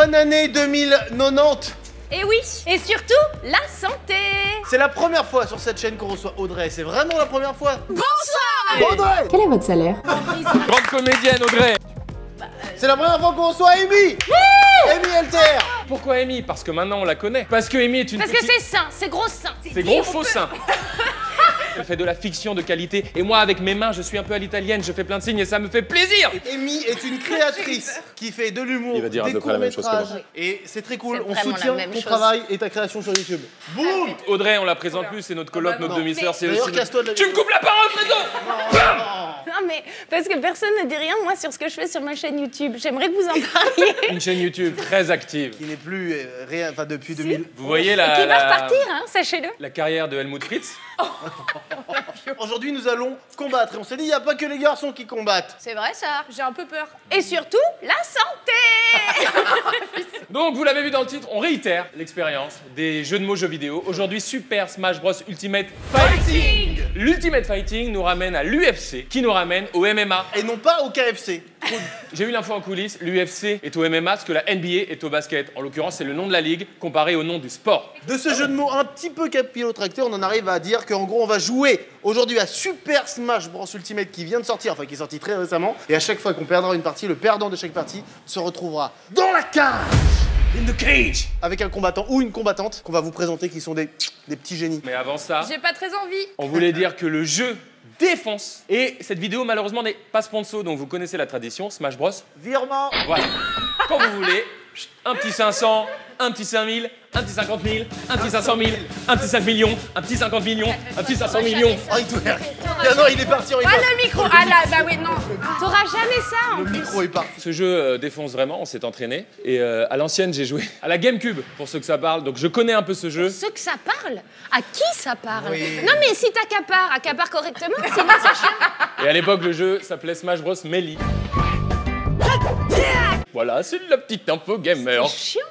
bonne année 2090. Et oui, et surtout, la santé. C'est la première fois sur cette chaîne qu'on reçoit Audrey, c'est vraiment la première fois. Bonsoir Audrey. Quel est votre salaire? Grande comédienne, Audrey. C'est la première fois qu'on reçoit Amy. Amy Elter. Pourquoi Amy? Parce que maintenant on la connaît. Parce que Amy est une Parce que c'est sain, c'est gros sain. C'est gros faux sein. Elle fait de la fiction de qualité et moi avec mes mains je suis un peu à l'italienne, je fais plein de signes et ça me fait plaisir. Amy est une créatrice qui fait de l'humour, Il va dire à des peu près la même chose que moi. courts-métrages et c'est très cool, C'est on vraiment soutient la même ton chose. travail et ta création sur YouTube. Boum. Audrey, on la présente plus, c'est notre coloc, notre non. demi-sœur, c'est D'ailleurs, aussi... casse-toi de la Tu me vidéo. coupes la parole, Fredo. Non mais, parce que personne ne dit rien, moi, sur ce que je fais sur ma chaîne YouTube. J'aimerais que vous en parliez. Une chaîne YouTube très active. Qui n'est plus rien, enfin depuis 2000. Vous voyez Qui va la repartir, hein, sachez-le. carrière de Helmut Fritz? Aujourd'hui, nous allons combattre et on s'est dit, il n'y a pas que les garçons qui combattent. C'est vrai ça, j'ai un peu peur. Et surtout, la santé. Donc, vous l'avez vu dans le titre, on réitère l'expérience des jeux de mots jeux vidéo. Aujourd'hui, Super Smash Bros Ultimate Fighting. L'Ultimate Fighting nous ramène à l'UFC, qui nous ramène au MMA. Et non pas au KFC. J'ai eu l'info en coulisses, l'UFC est au MMA ce que la NBA est au basket. En l'occurrence, c'est le nom de la ligue comparé au nom du sport. De ce jeu de mots un petit peu capillotracté, on en arrive à dire qu'en gros, on va jouer aujourd'hui à Super Smash Bros Ultimate qui vient de sortir, enfin qui est sorti très récemment. Et à chaque fois qu'on perdra une partie, le perdant de chaque partie se retrouvera dans la cage. In the cage. Avec un combattant ou une combattante qu'on va vous présenter qui sont des petits génies. Mais avant ça, J'ai pas très envie. on voulait dire que le jeu défonce. Et cette vidéo, malheureusement, n'est pas sponsor, donc vous connaissez la tradition, Smash Bros. Virement. Voilà. Quand vous voulez, un petit 500, un petit 5000, un petit 50 000, un petit 500 000, un petit 5 millions, un petit 50 millions, un petit 500 millions. Oh, il tourne. Ah non, il est parti. Ah, le micro. Ah là, bah oui, non. T'auras jamais ça, en Le plus. micro est parti. Ce jeu défonce vraiment, on s'est entraîné. Et à l'ancienne, j'ai joué à la GameCube, pour ceux que ça parle. Donc je connais un peu ce jeu. Ceux que ça parle, à qui ça parle? Oui. Non mais si accapare correctement, sinon ça chien. Et à l'époque, le jeu s'appelait Smash Bros Melee. Voilà, c'est la petite info gamer. Chiant.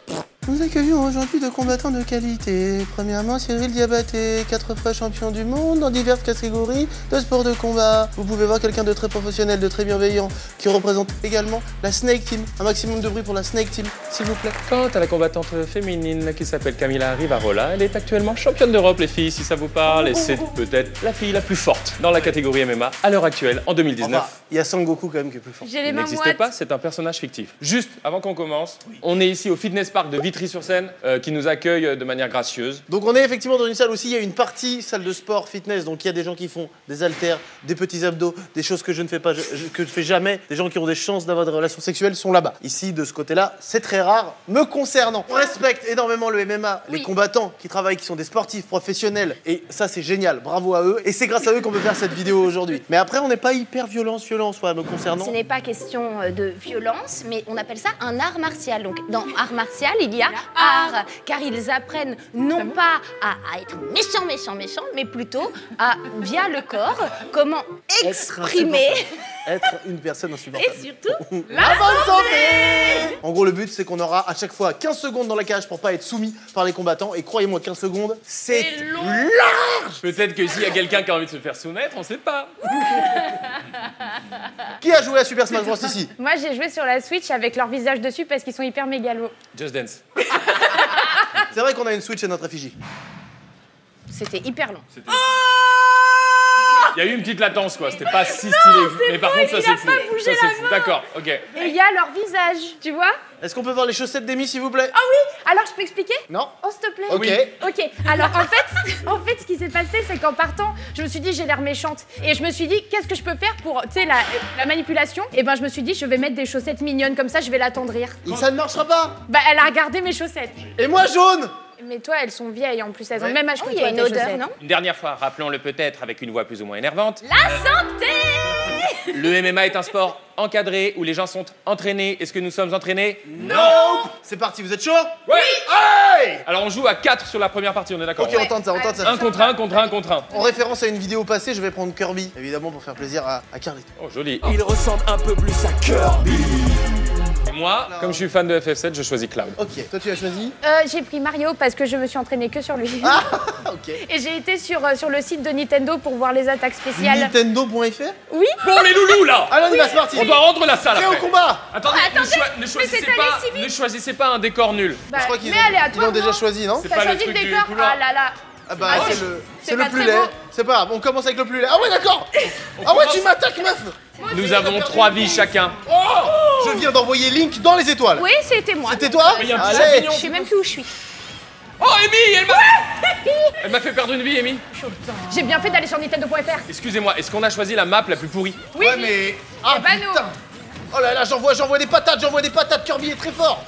Nous accueillons aujourd'hui deux combattants de qualité. Premièrement, Cyril Diabaté, 4 fois champion du monde dans diverses catégories de sports de combat. Vous pouvez voir quelqu'un de très professionnel, de très bienveillant, qui représente également la Snake Team. Un maximum de bruit pour la Snake Team, s'il vous plaît. Quant à la combattante féminine qui s'appelle Camila Rivarola, elle est actuellement championne d'Europe, les filles, si ça vous parle. Et c'est peut-être la fille la plus forte dans la catégorie MMA à l'heure actuelle, en 2019. Enfin, il y a Sangoku quand même qui est plus fort. J'ai les Il mains n'existe moites. pas, c'est un personnage fictif. Juste avant qu'on commence, on est ici au Fitness Park de Vitry-sur-Seine qui nous accueille de manière gracieuse. Donc on est effectivement dans une salle aussi, il y a une partie salle de sport, fitness, donc il y a des gens qui font des haltères, des petits abdos, des choses que je ne fais pas, que je fais jamais, des gens qui ont des chances d'avoir des relations sexuelles sont là-bas. Ici, de ce côté-là, c'est très rare, me concernant. On respecte énormément le MMA, les Oui. combattants qui travaillent, qui sont des sportifs professionnels, et ça c'est génial, bravo à eux, et c'est grâce à eux qu'on peut faire cette vidéo aujourd'hui. Mais après, on n'est pas hyper violent, soit me concernant. Ce n'est pas question de violence, mais on appelle ça un art martial. Donc, dans art martial, il y a art, car ils apprennent non pas à être méchants, mais plutôt à, via le corps, comment exprimer Être une personne insupportable. et surtout La bonne santé. En gros, le but, c'est qu'on aura à chaque fois 15 secondes dans la cage pour pas être soumis par les combattants. Et croyez-moi, 15 secondes, c'est large. Peut-être que s'il y a quelqu'un qui a envie de se faire soumettre, on sait pas. Qui a joué à Super Smash Bros ici? Moi, j'ai joué sur la Switch avec leur visage dessus parce qu'ils sont hyper mégalos. Just Dance. C'est vrai qu'on a une Switch à notre effigie. C'était hyper long. Il y a eu une petite latence, quoi. C'était pas si stylé. Mais par contre, ça c'est fou. bougé Ça la c'est fou. D'accord, ok. Et il y a leur visage, tu vois? Est-ce qu'on peut voir les chaussettes d'Amy, s'il vous plaît? Ah oui! Alors, je peux expliquer? Non? Oh, s'il te plaît. Ok. Ok, alors en fait, ce qui s'est passé, c'est qu'en partant, je me suis dit, j'ai l'air méchante. Et je me suis dit, qu'est-ce que je peux faire pour, tu sais, la manipulation? Et ben, je me suis dit, je vais mettre des chaussettes mignonnes, comme ça, je vais l'attendrir. Et ça ne marchera pas. Bah, elle a regardé mes chaussettes. Et moi, jaune. Mais toi, elles sont vieilles en plus, elles ont Ouais. le même âge que Oh, il y toi, a une tes odeur, chaussettes. non? Une dernière fois, rappelons-le peut-être avec une voix plus ou moins énervante. La santé. Le MMA est un sport encadré où les gens sont entraînés. Est-ce que nous sommes entraînés? Non. C'est parti, vous êtes chaud? Oui. Hey. Alors on joue à 4 sur la première partie, on est d'accord? Ok, on tente ça, on tente ça. 1 contre 1 contre 1 contre 1. En référence à une vidéo passée, je vais prendre Kirby, évidemment, pour faire plaisir à Carlito. Oh, joli. Il ressemble un peu plus à Kirby. Et moi, comme je suis fan de FF7, je choisis Cloud. Ok, toi tu as choisi? J'ai pris Mario parce que je me suis entraînée que sur lui. Ok. Et j'ai été sur le site de Nintendo pour voir les attaques spéciales. Nintendo.fr. Oui. Bon, les loulous, là. Allez, on y va, c'est parti. On doit rendre la salle Prêt au après. combat. Attendez, ne choisissez c'est allé si vite. ne choisissez pas un décor nul. Bah, Je crois qu'ils mais ont, aléatoire, ils l'ont déjà non choisi, non? C'est T'as pas le choisi le truc du décor. couloir. Ah là là. Ah bah, Ah, c'est le pas plus très laid. beau. C'est pas grave, on commence avec le plus laid. Ah ouais, d'accord. Ah ouais, tu m'attaques, meuf. Nous avons 3 vies chacun. Je viens d'envoyer Link dans les étoiles. Oui, c'était moi. C'était toi? Mais il y a un petit Allez. champignon. Je sais même plus où je suis. Oh, Amy, elle m'a fait perdre une vie, Amy. J'ai bien fait d'aller sur Nintendo.fr. Excusez-moi, est-ce qu'on a choisi la map la plus pourrie? Oui. Ouais, mais. Ah pas nous. putain. Oh là là, j'envoie des patates, Kirby est très fort.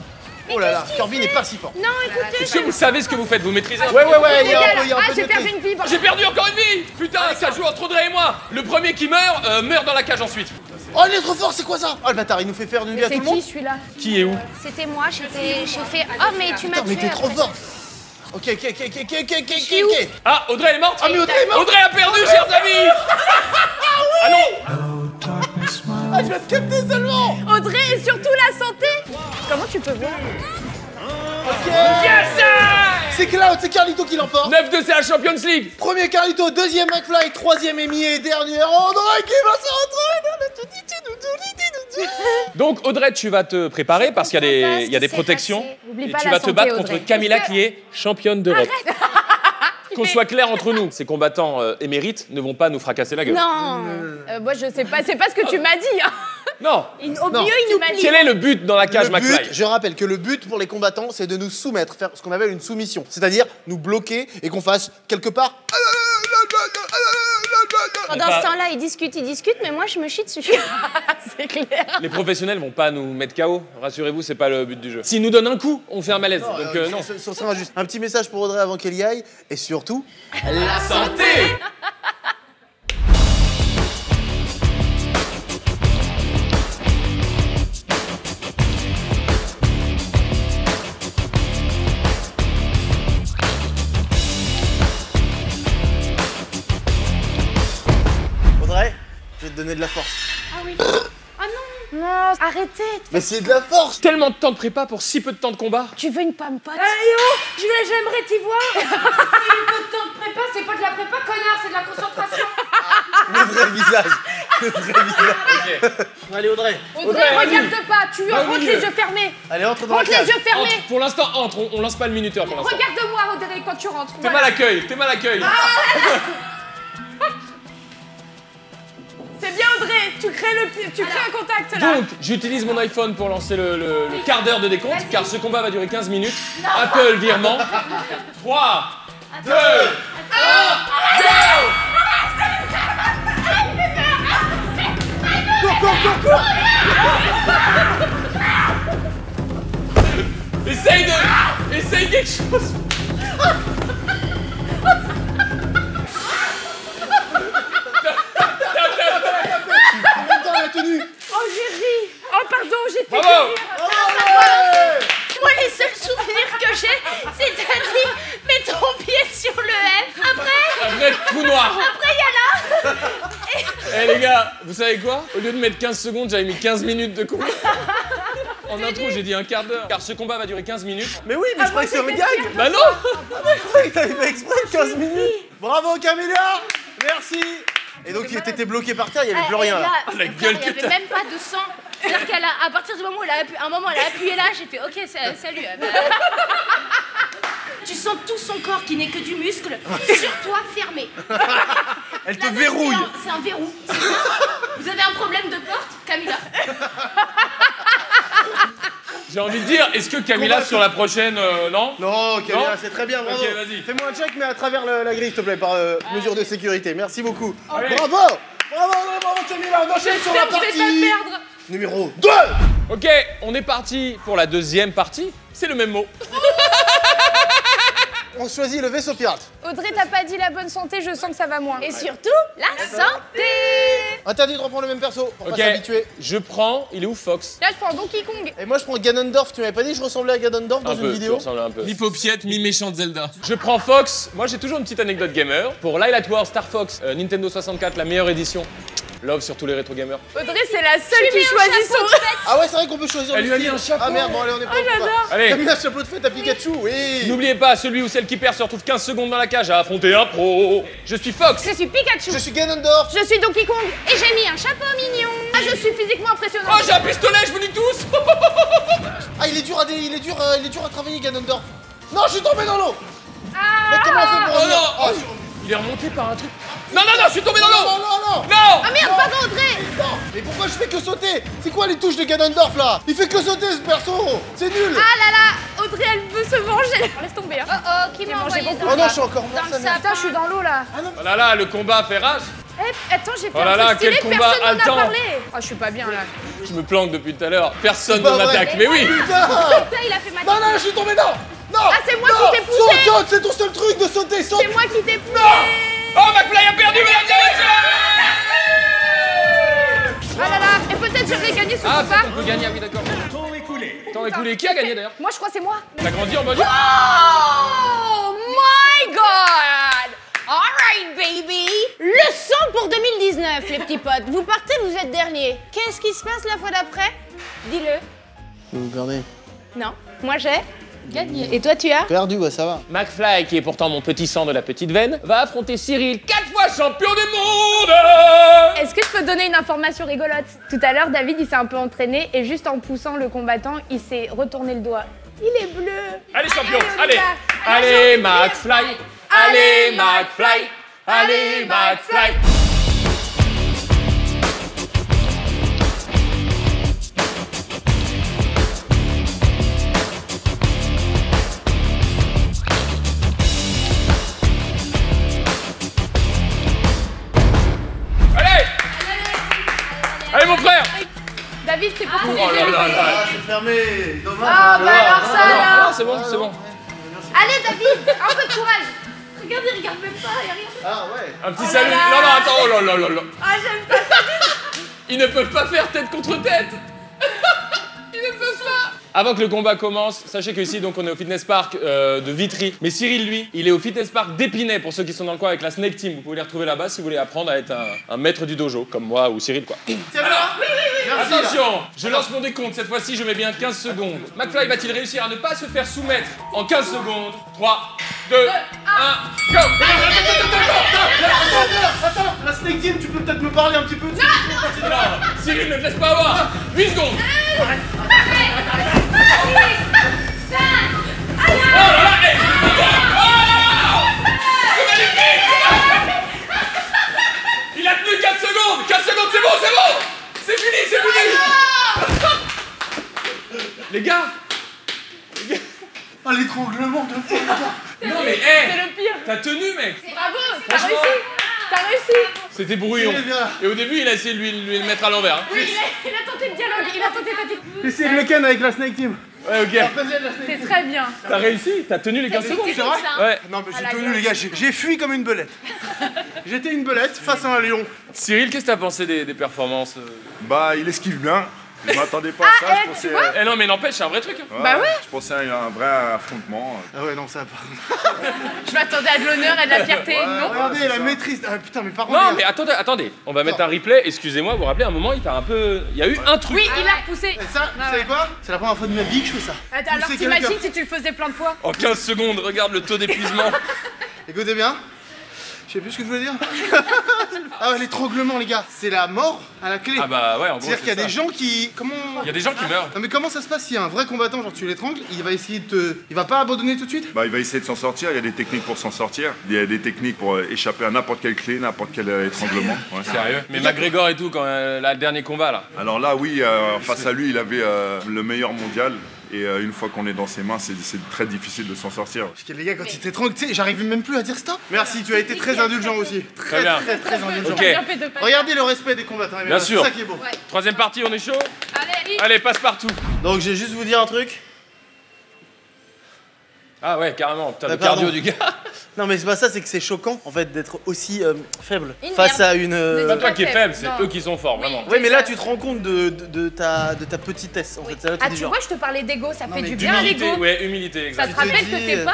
Oh là là, Kirby n'est pas si fort. Non, écoutez. Est-ce que vous savez ce que vous faites? Vous maîtrisez? Ouais, il y a un peu, Ah, de j'ai perdu maîtrise. une vie. J'ai perdu encore une vie. Putain, ça joue entre Audrey et moi. Le premier qui meurt, meurt dans la cage ensuite. Oh, il est trop fort, c'est quoi ça? Oh le bâtard, il nous fait faire une vie à tout C'est le monde. qui celui-là? Qui est où? C'était moi, j'ai fait. Oh, mais tu m'as Putain, mais tué. t'es trop après. fort. Ok. Ah, Audrey elle est morte. Ah, mais Audrey est morte. Audrey a perdu, chers amis. Ah non. Ah, je viens de capter seulement. Audrey et surtout la santé. Comment tu peux voir? Ok. Yes, sir. C'est Cloud, c'est Carlito qui l'emporte. 9-2, c'est la Champions League. Premier Carlito, deuxième McFly, troisième Amy et dernier André qui va se retrouver dans le Donc Audrey, tu vas te préparer parce qu'il y a des protections. Oublie Et pas tu la vas te santé, battre Audrey. contre Camilla Parce que- qui est championne d'Europe. Qu'on soit clair entre nous, ces combattants émérites ne vont pas nous fracasser la gueule. Non. Moi, je sais pas, c'est pas ce que tu m'as dit. Hein. Non. Au Non. mieux, il nous plie. Quel est le but dans la cage Le but, McFly? je rappelle que le but pour les combattants, c'est de nous soumettre, faire ce qu'on appelle une soumission. C'est-à-dire nous bloquer et qu'on fasse quelque part. Pendant ce temps-là, ils discutent, mais moi, je me chie dessus. C'est clair. Les professionnels vont pas nous mettre KO. Rassurez-vous, c'est pas le but du jeu. S'ils nous donnent un coup, on fait un malaise. Donc non. Ce sera injuste. Un petit message pour Audrey avant qu'elle y aille. Et surtout, La santé. Audrey, je vais te donner de la force. Ah oui. Ah non. Non, arrêtez. Mais c'est de la force. Tellement de temps de prépa pour si peu de temps de combat. Tu veux une pomme pote? J'aimerais t'y voir. C'est pas de temps de prépa, c'est pas de la prépa, connard, c'est de la concentration. Le vrai visage. Le vrai visage. Allez Audrey. Audrey, vas-y. regarde pas. Tu Va au rentres milieu. les yeux fermés. Allez, entre dans la Rentre les cage. yeux fermés. Entre. Pour l'instant, entre. On lance pas le minuteur pour l'instant. Regarde-moi, Audrey, quand tu rentres. T'es mal accueil, t'es mal accueil. C'est bien, Audrey. Tu crées un contact là. Donc, j'utilise mon iPhone pour lancer le quart d'heure de décompte, car ce combat va durer 15 minutes. Apple virement. 3, 2, 1, Essaye quelque chose. Attends, la tenue. Oh, j'ai ri. Oh, pardon, j'ai fait Bravo. que rire. Moi, les seuls souvenirs que j'ai, c'est-à-dire mets ton pied sur le F. Après, Un vrai trou noir. il y a là. Eh les gars, vous savez quoi? Au lieu de mettre 15 secondes, j'avais mis 15 minutes de combat. En intro, j'ai dit un quart d'heure. Car ce combat va durer 15 minutes. Mais oui, mais je croyais que c'était un gag. Bah non. Je croyais que t'avais fait exprès 15 minutes. Bravo Camilla. Merci. Et donc t'étais bloqué par terre, il n'y avait plus rien là. La gueule Il n'y que avait t'as. même pas de sang. C'est-à-dire qu'à partir du moment où elle a appuyé là, j'ai fait OK, salut. Tu sens tout son corps qui n'est que du muscle sur toi fermé. Elle te Là, verrouille. C'est un verrou. c'est ça. Vous avez un problème de porte, Camilla? J'ai envie de dire, est-ce que Camilla sur la prochaine, non? Non, Camilla, Non c'est très bien, bravo. Ok, vas-y. Fais-moi un check, mais à travers la grille, s'il te plaît, par mesure de sécurité. Merci beaucoup. Allez. Bravo. Bravo Camilla, on enchaîne sur la Je vais pas partie perdre. numéro 2. Ok, on est parti pour la deuxième partie. C'est le même mot. On choisit le vaisseau pirate. Audrey, t'as pas dit la bonne santé, je sens que ça va moins. Et surtout, la santé. Interdit de reprendre le même perso, on va Ok, s'habituer. je prends. Il est où Fox? Là, je prends Donkey Kong. Et moi, je prends Ganondorf. Tu m'avais pas dit que je ressemblais à Ganondorf dans Un une peu, tu vidéo? ressembles un peu. Mi-paupiette, mi-méchante Zelda. Je prends Fox. Moi, j'ai toujours une petite anecdote gamer. Pour Light War Star Fox, Nintendo 64, la meilleure édition. Love sur tous les rétro gamers. Audrey, c'est la seule qui choisit son. Ah Ah ouais, c'est vrai qu'on peut choisir Elle le lui a mis style. un chapeau. Ah merde, bon allez, on est pas. Allez. T'as mis un chapeau de fête à Pikachu, oui. N'oubliez pas, celui ou celle qui perd se retrouve 15 secondes dans la cage à affronter un pro. Je suis Fox. Je suis Pikachu. Je suis Ganondorf. Je suis Donkey Kong. Et j'ai mis un chapeau mignon. Ah, je suis physiquement impressionnant. Oh, j'ai un pistolet, je vous dis tous. Ah, il est dur à travailler, Ganondorf. Non, je suis tombé dans l'eau. Ah. Mais comment on fait pour Oh revenir? non. Oh, Il est remonté par un truc. Non, non, non, je suis tombé dans l'eau. non. Non. Ah merde, Non. pardon Audrey. Non, mais pourquoi je fais que sauter? C'est quoi les touches de Ganondorf là? Il fait que sauter ce perso. C'est nul. Ah là là, Audrey elle veut se venger. Laisse tomber hein. Oh, qui J'ai m'a mangé envoyé beaucoup. Oh non, je suis encore mort, dans ça le merde. Putain, je suis dans l'eau là. Oh là là, le combat fait rage. Eh, attends, j'ai fait Oh là un là, truc stylé, quel combat personne n'en haletant. a parlé. Oh, je suis pas bien là. Je me planque depuis tout à l'heure. Personne C'est pas ne vrai. m'attaque. Mais oui. Putain. Putain, il a fait ma Non, non, je suis tombé, non. Non. Ah, c'est moi non. qui t'ai poussé. Saute, c'est ton seul truc de sauter, saute. C'est moi qui t'ai poussé. Oh, McFly a perdu, mesdames et messieurs. Ah là là, et peut-être je vais gagner ce Ah, combat. peut-être qu'on peut gagner, ah oui, d'accord. Temps écoulé. Qui a gagné d'ailleurs? Moi je crois que c'est moi. T'as grandi en mode. Oh my god! Alright, baby! Leçon pour 2019, les petits potes. Vous partez, vous êtes dernier. Qu'est-ce qui se passe la fois d'après? Dis-le. Vous perdez. Non, moi j'ai gagné. Et toi, tu as? Perdu, ouais, ça va. McFly, qui est pourtant mon petit sang de la petite veine, va affronter Cyril, 4 fois champion du monde. Est-ce que je peux te donner une information rigolote? Tout à l'heure, David, il s'est un peu entraîné et juste en poussant le combattant, il s'est retourné le doigt. Il est bleu. Allez, champion, on y allez. va. Allez, McFly. Allez, McFly. Allez, McFly. Allez. Allez, mon frère. David, c'est pour Oh là là là. Ah, c'est fermé. Dommage. Ah bah alors ça Ah, alors. c'est bon, c'est bon. Allez David, un peu de courage. Regarde, il regarde même pas, il y a rien. Ah ouais. Un petit salut. Non, non, attends, oh là là là là. Ah j'aime pas ça. Ils ne peuvent pas faire tête contre tête. Ils ne peuvent pas. Avant que le combat commence, sachez qu'ici donc on est au fitness park de Vitry. Mais Cyril lui, il est au fitness park d'Épinay pour ceux qui sont dans le coin avec la Snake Team. Vous pouvez les retrouver là-bas si vous voulez apprendre à être un maître du dojo comme moi ou Cyril quoi. Alors, Merci, attention, je lance mon décompte. Cette fois-ci, je mets bien 15 secondes. McFly va-t-il réussir à ne pas se faire soumettre en 15 secondes? 3, 2, 1, go. Attends, la Snake Team, tu peux peut-être me parler un petit peu? Non, Cyril, ne te laisse pas avoir. 8 secondes. Oh là là, hey. Oh, c'est magnifique. Il a tenu 4 secondes. 4 secondes, c'est bon, c'est bon. C'est fini, c'est fini. Les gars. Oh, l'étranglement de fou. Non mais, C'est le pire. t'as tenu, mec. Bravo, t'as Franchement. réussi. T'as réussi. C'était brouillon. Il est bien. Et au début, il a essayé de lui le mettre à l'envers. Hein. Oui, il a tenté le dialogue, il a tenté Essayez de le ken avec la Snake Team. Ouais, ok. C'est très bien. T'as réussi. T'as tenu les 15 secondes. C'est vrai? Ouais. Non, mais À la j'ai tenu, gueule. les gars, j'ai fui comme une belette. J'étais une belette face à un lion. Cyril, qu'est-ce que t'as pensé des performances Bah, il esquive bien. Je m'attendais pas à ça. Ah, Je pensais, Eh non, mais n'empêche, c'est un vrai truc. Hein. Bah ouais. Je pensais à un vrai affrontement. Ah ouais, non, ça va pas. Je m'attendais à de l'honneur et de la fierté. Non. Regardez, la maîtrise. Ah putain, mais par contre. Non, les mais gars, attendez. On va mettre un replay. Excusez-moi, vous vous rappelez, à un moment, il y a eu un truc. Oui, il a repoussé. Et ça, vous savez quoi? C'est la première fois de ma vie que je fais ça. Attends, alors Pousser t'imagines quelqu'un. si tu le faisais plein de fois? En 15 secondes, regarde le taux d'épuisement. Écoutez bien. Je sais plus ce que je voulais dire. Ah ouais, l'étranglement, les gars. C'est la mort à la clé. Ah bah ouais, en gros. C'est-à-dire qu'il y a c'est des ça. gens qui. Comment. Il y a des gens qui meurent. Non mais comment ça se passe s'il y a un vrai combattant, genre tu l'étrangles, il va essayer de te. Il va pas abandonner tout de suite? Bah, il va essayer de s'en sortir. Il y a des techniques pour s'en sortir. Il y a des techniques pour échapper à n'importe quelle clé, n'importe quel étranglement. Ouais. Sérieux. Mais McGregor et tout, quand là, le dernier combat là. Alors là, oui, face à lui, il avait le meilleur mondial. Et une fois qu'on est dans ses mains, c'est très difficile de s'en sortir. Parce que les gars, quand ils t'étranglent, tu sais, j'arrive même plus à dire stop. Merci, tu as été très indulgent aussi. Très bien. Très indulgent. Ok. Bien fait de pas. Regardez le respect des combattants. Bien C'est sûr. ça qui est beau. Troisième partie, on est chaud. Allez, Allez, passe partout. Donc, je vais juste vous dire un truc. Ah ouais, carrément. Putain, Bah, le cardio pardon. du gars. Non, mais c'est pas ça, c'est que c'est choquant en fait d'être aussi faible Une face merde. à une. C'est pas toi qui es faible, c'est Non. eux qui sont forts, vraiment. Ouais, mais là tu te rends compte de ta petitesse en fait. C'est là, Ah, dis tu genre- vois, je te parlais d'ego, ça Non, fait mais du bien à Humilité, l'ego. ouais, humilité, Ça te exact. rappelle dis, que t'es pas.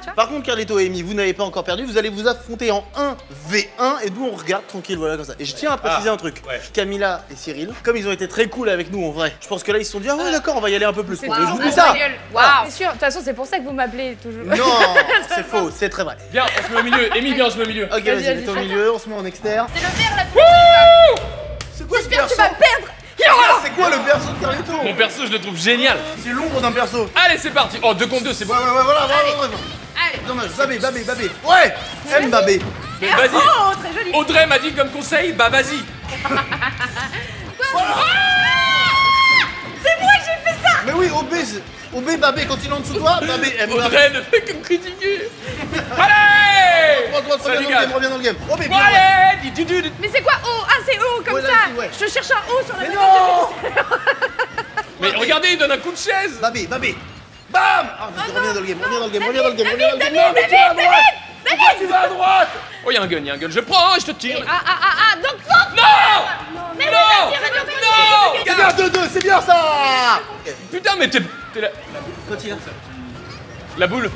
Tu vois. Par contre, Carlito et Amy, vous n'avez pas encore perdu, vous allez vous affronter en 1v1 et nous on regarde tranquille, voilà comme ça. Et je tiens à préciser un truc. ouais. Camilla et Cyril, comme ils ont été très cool avec nous en vrai, je pense que là ils se sont dit ah ouais d'accord, on va y aller un peu plus. C'est On toujours joue pour ça. ma gueule. Waouh. C'est sûr, de toute façon, c'est pour ça que vous m'appelez toujours. Non, c'est faux, c'est très vrai. Viens, on se met au milieu. Amy, viens, on se met au milieu. Ok, Vas-y, vas-y, vas-y, mets-toi au chacun. milieu, on se met en externe. C'est le verre là. C'est quoi ce J'espère que tu perso vas perdre. C'est quoi le perso de Carlito Mon perso, je le trouve génial. C'est l'ombre d'un perso. Allez, c'est parti. Oh, 2 contre 2, c'est bon. Ouais, voilà. Allez. Dommage, Babé. Ouais, Mbappé. Mais vas-y. Oh, très joli. Audrey m'a dit comme conseil, bah vas-y. C'est moi, j'ai fait ça. Mais oui, OB Babé, quand il est en dessous de toi, Babé, Mbappé. Audrey ne fait que me critiquer. Allez. Droite, Salut, reviens dans le game. OB, Bon, bien, ouais. allez, dis. Mais c'est quoi O? Ah, c'est O comme Ouais, là, ça. c'est- ouais. Je cherche un O sur la Mais tête. non Mais regardez, il donne un coup de chaise. Babé. Bam. Ah, vas-y, reviens dans le game. Non, mais tu vas à droite. Oh, y'a un gun. Je prends, je te tire. Donc Non. Mais Non. C'est bien, 2-2, c'est bien ça. Putain, mais t'es la... Continue. La boule.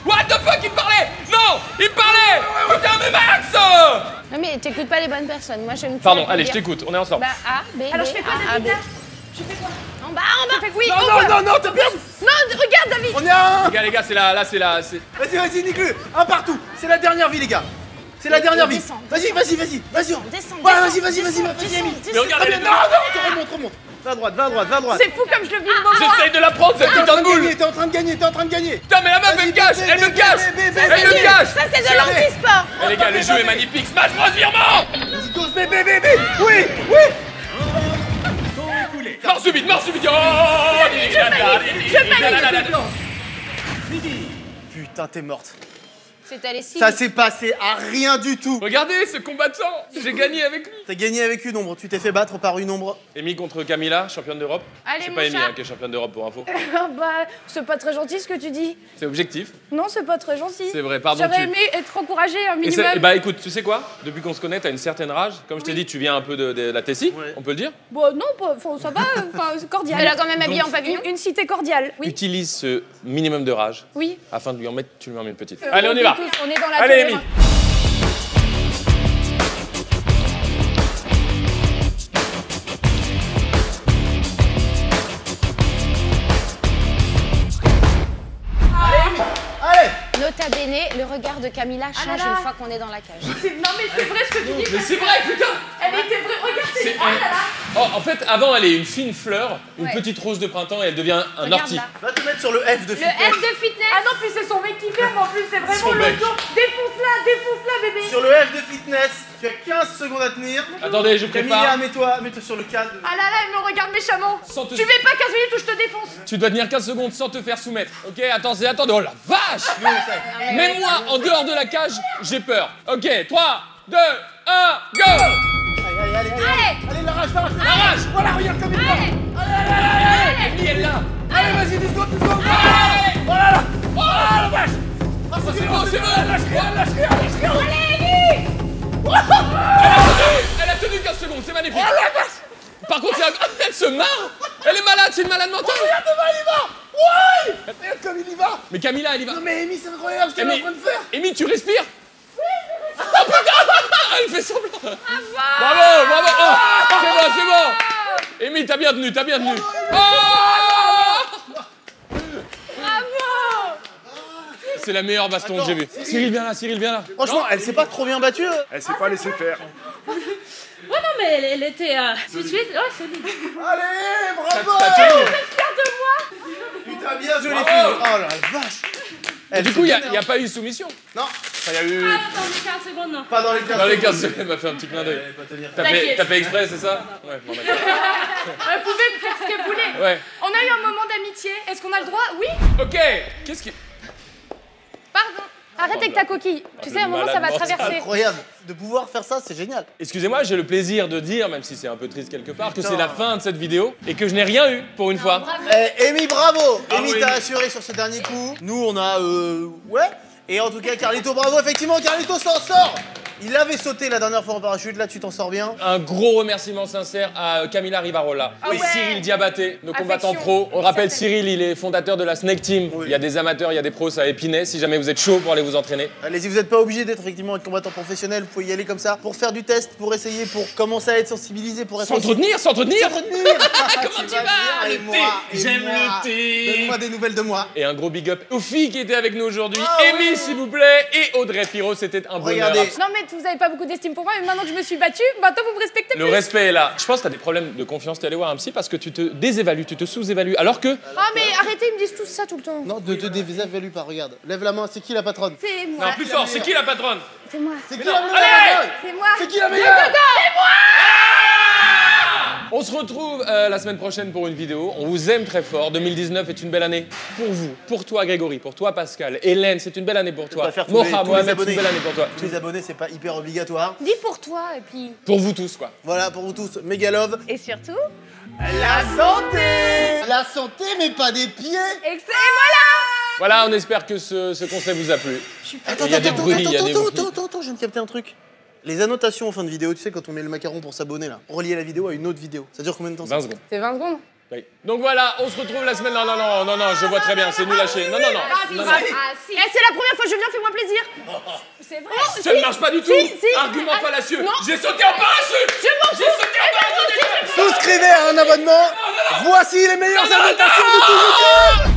What the fuck, il me parlait. Non, il me parlait. Putain, mais Max. Non mais t'écoutes pas les bonnes personnes. Moi je ne. Pardon, allez, je t'écoute, on est ensemble. Bah A, B, Alors B, je fais quoi, A, A, B. David? Je fais quoi? En bas. Je fais oui. Non, t'as perdu. Non, regarde, David. On est à 1. Les gars, c'est là, c'est là. Vas-y, nique-le. Un partout. C'est la dernière vie, les gars. C'est la dernière vie. descend. Vas-y. Descends, Ouais, descends, vas-y, descends, Amy. Mais regardez les deux. Non, remonte. Va à droite. C'est fou comme je le vis le moment. J'essaye de la prendre, cette putain de boule. T'es en train de gagner. Putain, mais la meuf, elle me cache. Elle me cache. Elle me cache. Ça c'est de l'antisport. Eh les gars, le jeu est magnifique. Smash Bros virement. Vas-y, dose, bébé. Oui. Mort subite. Oh. Putain, t'es morte. C'est allé si Ça vite. s'est passé à rien du tout. Regardez ce combattant. J'ai gagné avec lui. T'as gagné avec une ombre. Tu t'es fait battre par une ombre. Amy contre Camilla, championne d'Europe. Allez, C'est mon pas Amy chat. qui est championne d'Europe pour info. Bah, c'est pas très gentil ce que tu dis. C'est objectif. Non, c'est pas très gentil. C'est vrai, pardon. J'aurais aimé être encouragée un Et minimum. bah écoute, tu sais quoi? Depuis qu'on se connaît, t'as une certaine rage. Comme je t'ai dit, tu viens un peu de la Tessie, Ouais. on peut le dire. Bon, non, ça va, c'est cordial. Elle a quand même habillé en pavillon. Une cité cordiale, oui. Utilise ce minimum de rage Oui. afin de lui en mettre, tu lui en mets une petite. Allez, on y va. tous, on est dans la Allez, télé, Amy. Allez. Nota bene, le regard de Camilla change là là. une fois qu'on est dans la cage. Non, mais c'est vrai ce que tu dis. Mais c'est vrai, putain! Elle était vraie. Regarde, C'est- c'est. Oh là là. Oh, en fait, avant, elle est une fine fleur, une Ouais. petite rose de printemps et elle devient un Regarde ortie. là. Va te mettre sur le F de Le fitness. F de fitness. Ah non, puis c'est son mec qui ferme en plus, c'est Son vraiment le mec. dos. Défonce-la, bébé. Sur le F de fitness, tu as 15 secondes à tenir. Attendez, je Camilla, prépare. mets-toi sur le cadre. Ah là là, elle me regarde méchamment. Sans te- Tu fais pas 15 minutes où je te défonce. Tu dois tenir 15 secondes sans te faire soumettre. Ok, attendez. Oh la vache! Même moi, en dehors de la cage, j'ai peur. Ok, 3, 2, 1, go! Allez, l'arrache. Arrache! Voilà, regarde comme il va. Amy, elle là! Allez, vas-y, 10 secondes. Allez! Voilà là. Oh la vache! Ah, C'est bon, c'est bon! Elle a tenu 15 secondes, c'est magnifique! Par contre, elle se marre! Elle est malade, c'est une malade mentale! Regarde comment il y va. Ouais. Regarde comme il y va. Mais Camilla, elle y va! Non mais Amy, c'est incroyable ce qu'elle est en train de faire. Amy, tu respires? Oh putain! Elle fait semblant! Bravo! Oh, c'est bon! Amy, t'as bien tenu! Oh! C'est la meilleure baston que j'ai vue. Cyril, viens là. Franchement, elle s'est pas trop bien battue. Elle s'est pas laissée faire. Ouais, non, mais elle était tout de suite. Ouais, solide. Allez, bravo. T'as tenu. Putain, bien joué les Bravo. filles. Oh la vache. Et du coup, il n'y a pas eu soumission. Non, il y a eu. Ah, dans les 15 secondes, non. Pas dans les 15 Dans les 15 secondes, elle m'a fait un petit clin d'œil. Elle va pas tenir. T'as fait exprès, c'est ça? Ouais, bon, d'accord. Elle pouvait me faire ce qu'elle voulait. Ouais. On a eu un moment d'amitié. Est-ce qu'on a le droit? Oui. Ok, qu'est-ce qui. Pardon. Arrête avec ta coquille. Tu sais, à un moment, ça va malade traverser. Incroyable. De pouvoir faire ça, c'est génial. Excusez-moi, j'ai le plaisir de dire, même si c'est un peu triste quelque part, que c'est la fin de cette vidéo et que je n'ai rien eu pour une fois. Amy, bravo. Amy, Amy. t'as assuré sur ce dernier coup. Nous, on a... ouais. Et en tout cas, Carlito, bravo. Effectivement, Carlito s'en sort. Il avait sauté la dernière fois en parachute. Là, tu t'en sors bien. Un gros remerciement sincère à Camila Rivarola et ouais. Cyril Diabaté, nos combattants Affection. pro. On rappelle Cyril, il est fondateur de la Snake Team. Oui. Il y a des amateurs, il y a des pros à Épinay. Si jamais vous êtes chaud pour aller vous entraîner. Allez-y, vous n'êtes pas obligé d'être effectivement un combattant professionnel. Vous pouvez y aller comme ça pour faire du test, pour essayer, pour commencer à être sensibilisé, pour être... S'entretenir. S'entretenir. Comment tu vas? Et Le moi, thé. et J'aime moi. le thé. Donne-moi des nouvelles de moi. Et un gros big up aux filles qui étaient avec nous aujourd'hui. Ah Amy, ouais. s'il vous plaît, et Audrey Pirot, c'était un bonheur. Regardez. Non, mais vous avez pas beaucoup d'estime pour moi, mais maintenant que je me suis battue, maintenant vous me respectez Le plus. respect est là. Je pense que t'as des problèmes de confiance, t'es allé voir un psy parce que tu te désévalues, tu te sous-évalues. Alors que Ah, mais arrêtez, ils me disent tous ça tout le temps. Non, ne te dévalue pas, regarde. Lève la main, c'est qui la patronne? C'est moi. non, plus fort, c'est qui la patronne? C'est moi. C'est qui non, la meilleure allez. patronne? C'est moi. C'est qui la meilleure? On se retrouve la semaine prochaine pour une vidéo. On vous aime très fort. 2019 est une belle année pour vous, pour toi Grégory, pour toi Pascal, Hélène, c'est une belle année pour On toi. va faire tous les Mohamed, c'est abonnés. une belle année pour toi. Tous les abonnés, c'est pas hyper obligatoire. Dis pour toi, et puis. Pour vous tous quoi. Voilà, pour vous tous, méga love. Et surtout. La santé! La santé, mais pas des pieds! Et voilà. Voilà, on espère que ce conseil vous a plu. Attends, Il y a des bruits, il y a des bruits. attends, je viens de capter un truc. Les annotations en fin de vidéo, tu sais, quand on met le macaron pour s'abonner là, on relie la vidéo à une autre vidéo. Ça dure combien de temps ça? 20 secondes. C'est 20 secondes. Oui. Donc voilà, on se retrouve la semaine. Non, je vois très bien, c'est nul lâché. Non. Ah, si. Non. Eh, c'est la première fois que je viens, fais-moi plaisir. C'est vrai. Ça ne marche pas du tout. si. Argument Ah, fallacieux. non. J'ai sauté en parachute. J'ai sauté en parachute. Souscrivez à un abonnement. Voici les meilleures annotations de tout YouTube.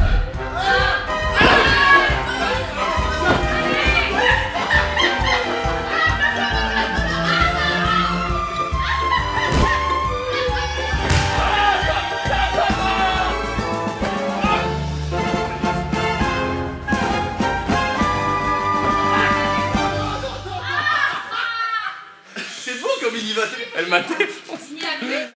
C'est beau comme il y va. Elle m'a